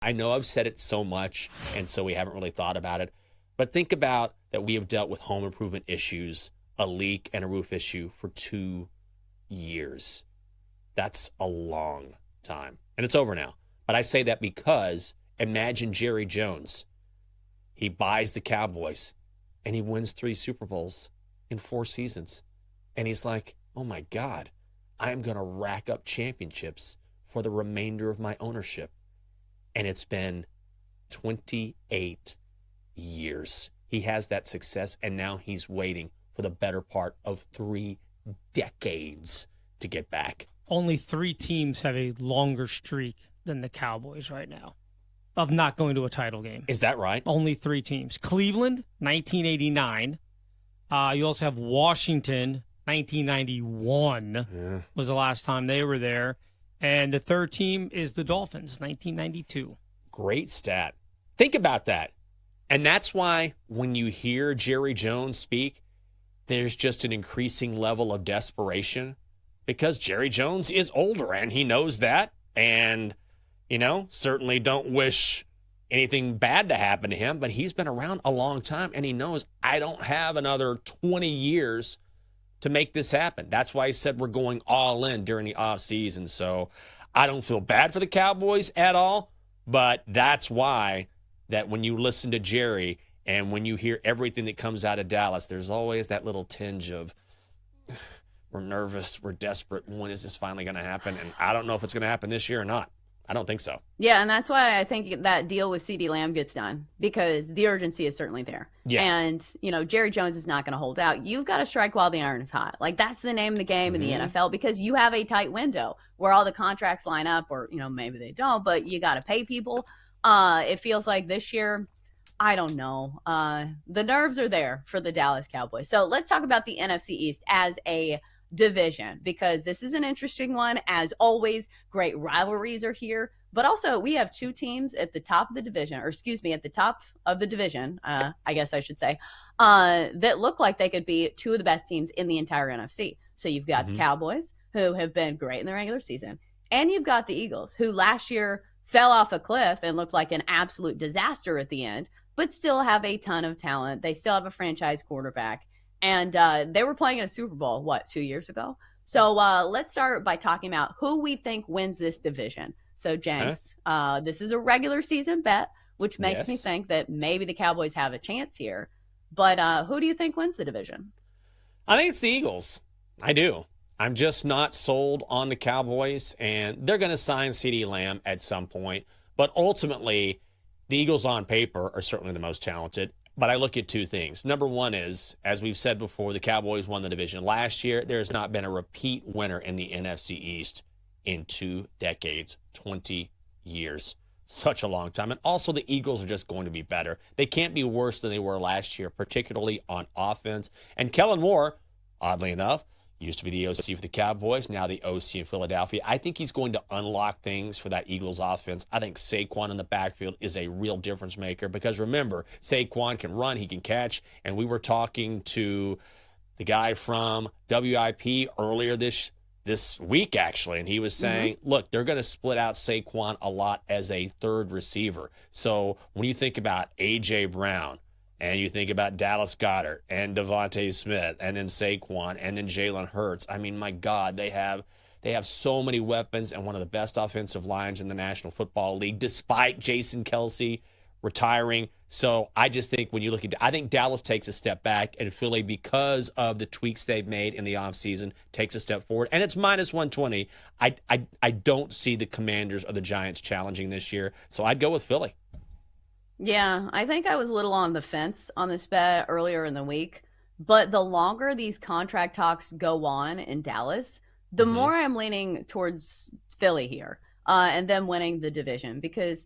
I know I've said it so much, and so we haven't really thought about it. But think about that we have dealt with home improvement issues, a leak and a roof issue for 2 years. That's a long time. And it's over now. But I say that because imagine Jerry Jones. He buys the Cowboys and he wins 3 Super Bowls in 4 seasons. And he's like, oh my God, I'm going to rack up championships for the remainder of my ownership. And it's been 28 years. He has that success, and now he's waiting for the better part of 3 decades to get back. Only 3 teams have a longer streak than the Cowboys right now of not going to a title game. Is that right? Only 3 teams. Cleveland, 1989. You also have Washington, 1991 was the last time they were there. And the third team is the Dolphins, 1992. Great stat. Think about that. And that's why when you hear Jerry Jones speak, there's just an increasing level of desperation because Jerry Jones is older and he knows that. And, certainly don't wish anything bad to happen to him, but he's been around a long time and he knows I don't have another 20 years to make this happen. That's why he said we're going all in during the offseason. So I don't feel bad for the Cowboys at all, but that's why that when you listen to Jerry and when you hear everything that comes out of Dallas, there's always that little tinge of we're nervous, we're desperate. When is this finally going to happen? And I don't know if it's going to happen this year or not. I don't think so. Yeah, and that's why I think that deal with CeeDee Lamb gets done because the urgency is certainly there. Yeah. And, Jerry Jones is not going to hold out. You've got to strike while the iron is hot. Like, that's the name of the game in the NFL because you have a tight window where all the contracts line up or, maybe they don't, but you got to pay people. It feels like this year, I don't know. The nerves are there for the Dallas Cowboys. So let's talk about the NFC East as a division because this is an interesting one. As always, great rivalries are here, but also we have 2 teams at the top of the division, at the top of the division, I guess I should say, that look like they could be 2 of the best teams in the entire NFC. So you've got the Cowboys, who have been great in the regular season, and you've got the Eagles, who last year fell off a cliff and looked like an absolute disaster at the end, but still have a ton of talent. They still have a franchise quarterback. And they were playing in a Super Bowl, 2 years ago? So let's start by talking about who we think wins this division. So, James, this is a regular season bet, which makes me think that maybe the Cowboys have a chance here. But who do you think wins the division? I think it's the Eagles. I do. I'm just not sold on the Cowboys, and they're going to sign CeeDee Lamb at some point. But ultimately, the Eagles on paper are certainly the most talented. But I look at 2 things. Number one is, as we've said before, the Cowboys won the division last year. There's not been a repeat winner in the NFC East in 2 decades, 20 years. Such a long time. And also the Eagles are just going to be better. They can't be worse than they were last year, particularly on offense. And Kellen Moore, oddly enough, used to be the OC for the Cowboys, now the OC in Philadelphia. I think he's going to unlock things for that Eagles offense. I think Saquon in the backfield is a real difference maker because remember, Saquon can run, he can catch, and we were talking to the guy from WIP earlier this week, actually, and he was saying, look, they're going to split out Saquon a lot as a third receiver. So when you think about A.J. Brown, and you think about Dallas Goedert and Devontae Smith and then Saquon and then Jalen Hurts. I mean, my God, they have so many weapons and one of the best offensive lines in the National Football League, despite Jason Kelce retiring. So I just think when you look at I think Dallas takes a step back and Philly, because of the tweaks they've made in the offseason, takes a step forward. And it's minus 120. I don't see the Commanders or the Giants challenging this year. So I'd go with Philly. Yeah, I think I was a little on the fence on this bet earlier in the week, but the longer these contract talks go on in Dallas, the more I'm leaning towards Philly here and them winning the division because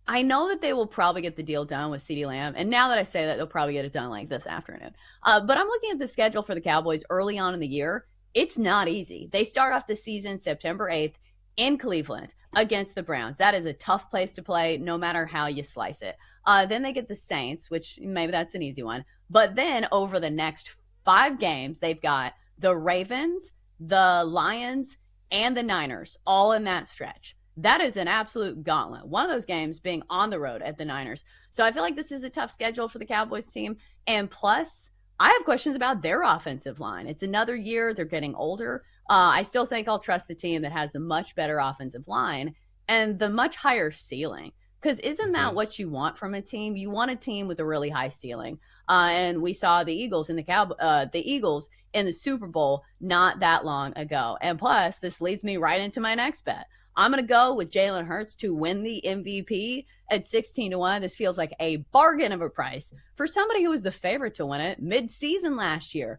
I know that they will probably get the deal done with CeeDee Lamb. And now that I say that, they'll probably get it done like this afternoon. But I'm looking at the schedule for the Cowboys early on in the year. It's not easy. They start off the season September 8th in Cleveland against the Browns. That is a tough place to play no matter how you slice it. Then they get the Saints, which maybe that's an easy one. But then over the next 5 games, they've got the Ravens, the Lions, and the Niners all in that stretch. that is an absolute gauntlet. One of those games being on the road at the Niners. So I feel like this is a tough schedule for the Cowboys team. And plus, I have questions about their offensive line. It's another year. They're getting older. I still think I'll trust the team that has the much better offensive line and the much higher ceiling. Because isn't that what you want from a team? You want a team with a really high ceiling. And we saw the Eagles in the Eagles in the Super Bowl not that long ago. And plus, this leads me right into my next bet. I'm going to go with Jalen Hurts to win the MVP at 16-1. This feels like a bargain of a price for somebody who was the favorite to win it mid-season last year.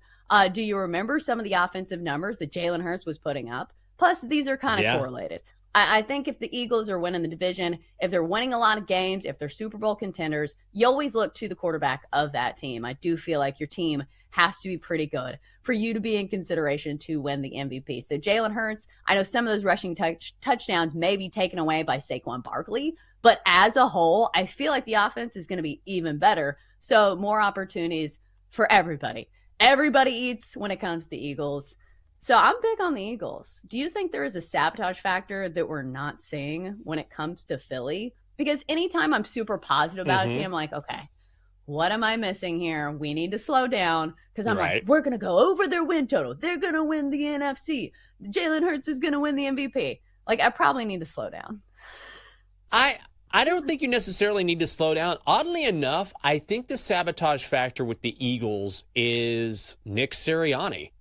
Do you remember some of the offensive numbers that Jalen Hurts was putting up? Plus, these are kind of correlated. I think if the Eagles are winning the division, if they're winning a lot of games, if they're Super Bowl contenders, you always look to the quarterback of that team. I do feel like your team has to be pretty good for you to be in consideration to win the MVP. So Jalen Hurts, I know some of those rushing touchdowns may be taken away by Saquon Barkley, but as a whole, I feel like the offense is going to be even better. So more opportunities for everybody. Everybody eats when it comes to the Eagles. So I'm big on the Eagles. Do you think there is a sabotage factor that we're not seeing when it comes to Philly? Because anytime I'm super positive about a team, I'm like, okay, what am I missing here? We need to slow down because I'm like, we're going to go over their win total. They're going to win the NFC. Jalen Hurts is going to win the MVP. Like, I probably need to slow down. I don't think you necessarily need to slow down. Oddly enough, I think the sabotage factor with the Eagles is Nick Sirianni.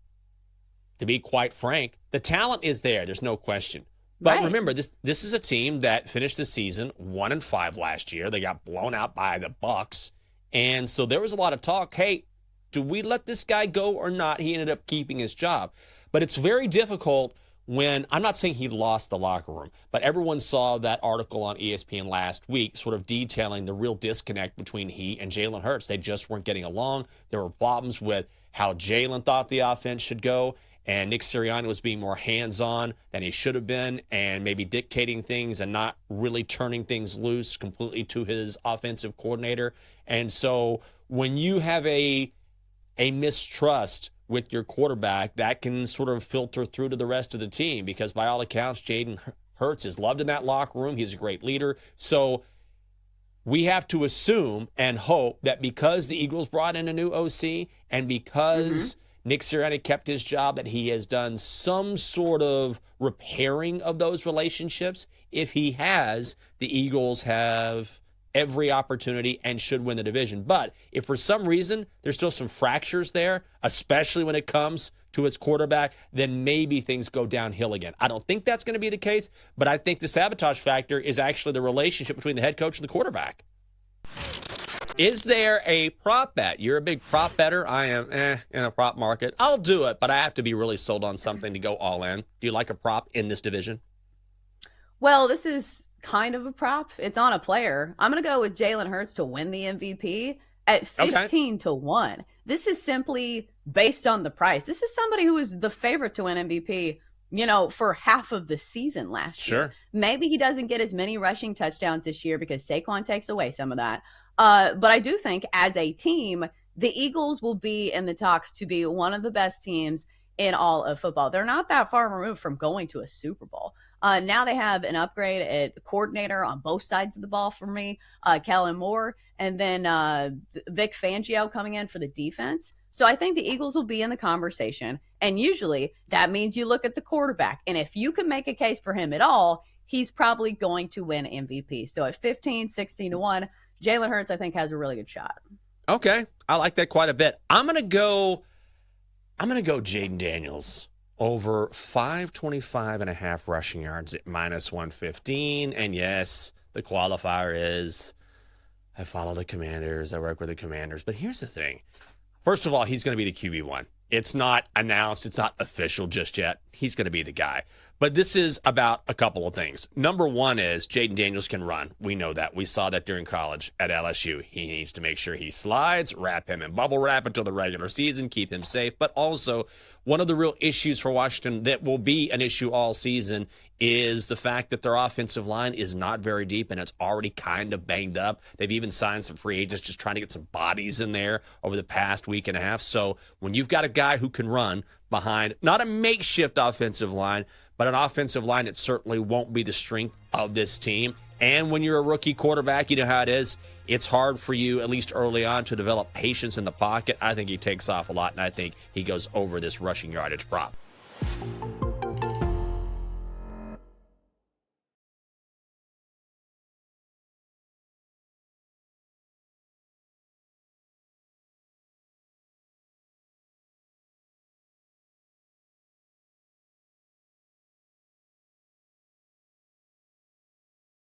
To be quite frank, the talent is there. There's no question. But remember, this is a team that finished the season 1-5 last year. They got blown out by the Bucs. And so there was a lot of talk, hey, do we let this guy go or not? He ended up keeping his job. But it's very difficult when, I'm not saying he lost the locker room, but everyone saw that article on ESPN last week sort of detailing the real disconnect between he and Jalen Hurts. They just weren't getting along. There were problems with how Jalen thought the offense should go. And Nick Sirianni was being more hands-on than he should have been and maybe dictating things and not really turning things loose completely to his offensive coordinator. And so when you have a mistrust with your quarterback, that can sort of filter through to the rest of the team because by all accounts, Jalen Hurts is loved in that locker room. He's a great leader. So we have to assume and hope that because the Eagles brought in a new OC and because Nick Sirianni kept his job, that he has done some sort of repairing of those relationships. If he has, the Eagles have every opportunity and should win the division. But if for some reason there's still some fractures there, especially when it comes to his quarterback, then maybe things go downhill again. I don't think that's going to be the case, but I think the sabotage factor is actually the relationship between the head coach and the quarterback. Is there a prop bet? You're a big prop better. I am in a prop market. I'll do it, but I have to be really sold on something to go all in. Do you like a prop in this division? Well, this is kind of a prop. It's on a player. I'm going to go with Jalen Hurts to win the MVP at 15-1. This is simply based on the price. This is somebody who was the favorite to win MVP, for half of the season last year. Maybe he doesn't get as many rushing touchdowns this year because Saquon takes away some of that. But I do think as a team, the Eagles will be in the talks to be one of the best teams in all of football. They're not that far removed from going to a Super Bowl. Now they have an upgrade at coordinator on both sides of the ball for me, Kellen Moore, and then Vic Fangio coming in for the defense. So I think the Eagles will be in the conversation. And usually that means you look at the quarterback. And if you can make a case for him at all, he's probably going to win MVP. So at 16-1, Jalen Hurts, I think, has a really good shot. Okay. I like that quite a bit. I'm going to go Jayden Daniels over 525.5 rushing yards at -115. And yes, the qualifier is I follow the Commanders. I work with the Commanders. But here's the thing. First of all, he's going to be the QB1. It's not announced. It's not official just yet. He's going to be the guy. But this is about a couple of things. Number one is Jayden Daniels can run. We know that. We saw that during college at LSU. He needs to make sure he slides, wrap him in bubble wrap until the regular season, keep him safe. But also, one of the real issues for Washington that will be an issue all season is the fact that their offensive line is not very deep and it's already kind of banged up. They've even signed some free agents just trying to get some bodies in there over the past week and a half. So when you've got a guy who can run behind not a makeshift offensive line, but an offensive line that certainly won't be the strength of this team. And when you're a rookie quarterback, you know how it is. It's hard for you, at least early on, to develop patience in the pocket. I think he takes off a lot, and I think he goes over this rushing yardage prop.